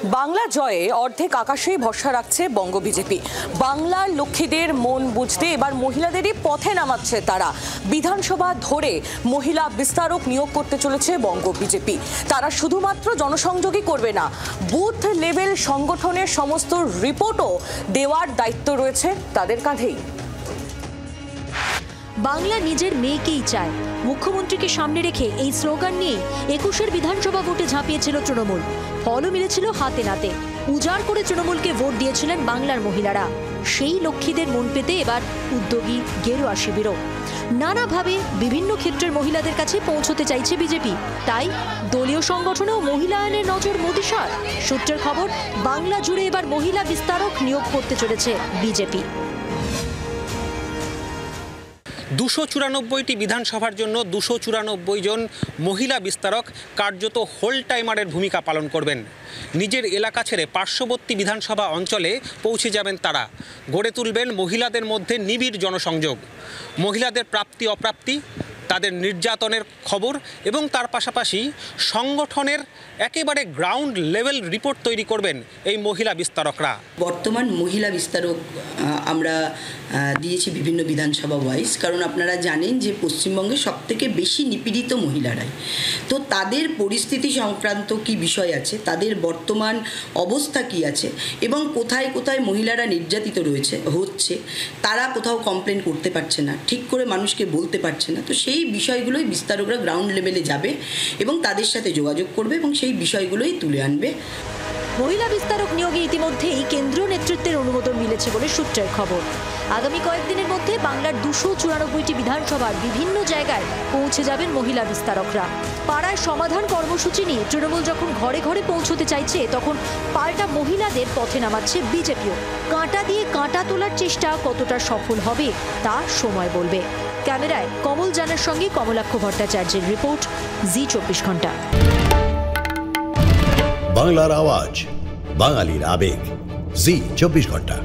বাংলা জয়ে অর্ধেক আকাশেই ভরসা রাখছে বঙ্গ বিজেপি। বাংলার লক্ষ্মীদের মন বুঝতে এবার মহিলাদেরই পথে নামাচ্ছে তারা। বিধানসভা ধরে মহিলা বিস্তারক নিয়োগ করতে চলেছে বঙ্গ বিজেপি। তারা শুধুমাত্র জনসংযোগই করবে না, বুথ লেভেল সংগঠনের সমস্ত রিপোর্টও দেওয়ার দায়িত্ব রয়েছে তাদের কাঁধেই। বাংলা নিজের মেয়েকেই চায়, মুখ্যমন্ত্রীকে সামনে রেখে এই স্লোগান নিয়ে ২১-এর বিধানসভা ভোটে ঝাঁপিয়েছিল তৃণমূল। ফলও মিলেছিল হাতে নাতে। উজাড় করে তৃণমূলকে ভোট দিয়েছিলেন বাংলার মহিলারা। সেই লক্ষ্মীদের মন পেতে এবার উদ্যোগী গেরুয়া শিবিরও। নানাভাবে বিভিন্ন ক্ষেত্রের মহিলাদের কাছে পৌঁছতে চাইছে বিজেপি। তাই দলীয় সংগঠনেও মহিলায়নের নজর মোদিসার। সূত্রের খবর, বাংলা জুড়ে এবার মহিলা বিস্তারক নিয়োগ করতে চলেছে বিজেপি। ২৯৪টি বিধানসভার জন্য ২৯৪ জন মহিলা বিস্তারক কার্যত হোল টাইমারের ভূমিকা পালন করবেন। নিজের এলাকা ছেড়ে পার্শ্ববর্তী বিধানসভা অঞ্চলে পৌঁছে যাবেন তারা। গড়ে তুলবেন মহিলাদের মধ্যে নিবিড় জনসংযোগ। মহিলাদের প্রাপ্তি অপ্রাপ্তি, তাদের নির্যাতনের খবর এবং তার পাশাপাশি সংগঠনের একেবারে গ্রাউন্ড লেভেল রিপোর্ট তৈরি করবেন এই মহিলা বিস্তারকরা। বর্তমান মহিলা বিস্তারক আমরা দিয়েছি বিভিন্ন বিধানসভা ওয়াইজ, কারণ আপনারা জানেন যে পশ্চিমবঙ্গে সবথেকে বেশি নিপীড়িত মহিলারাই। তো তাদের পরিস্থিতি সংক্রান্ত কি বিষয় আছে, তাদের বর্তমান অবস্থা কি আছে এবং কোথায় কোথায় মহিলারা নির্যাতিত হচ্ছে, তারা কোথাও কমপ্লেন করতে পারছে না, ঠিক করে মানুষকে বলতে পারছে না। তো সেই বিষয়গুলোই বিস্তারকরা গ্রাউন্ড লেভেলে যাবে এবং তাদের সাথে যোগাযোগ করবে এবং সেই বিষয়গুলোই তুলে আনবে। মহিলা বিস্তারক নিয়োগে ইতিমধ্যেই কেন্দ্রীয় নেতৃত্বের অনুমোদন মিলেছে বলে সূত্রের খবর। আগামী কয়েকদিনের মধ্যে বাংলার ২৯৪টি বিধানসভার বিভিন্ন জায়গায় পৌঁছে যাবেন মহিলা বিস্তারকরা। পাড়ায় সমাধান কর্মসূচি নিয়ে তৃণমূল যখন ঘরে ঘরে পৌঁছতে চাইছে, তখন পাল্টা মহিলাদের পথে নামাচ্ছে বিজেপিও। কাঁটা দিয়ে কাঁটা তোলার চেষ্টা কতটা সফল হবে তা সময় বলবে। ক্যামেরায় কমল জানার সঙ্গে কমলাক্ষ ভট্টাচার্যের রিপোর্ট, জি২৪ ঘন্টা। বাংলার আওয়াজ, বাঙালির আবেগ, জি২৪ ঘন্টা।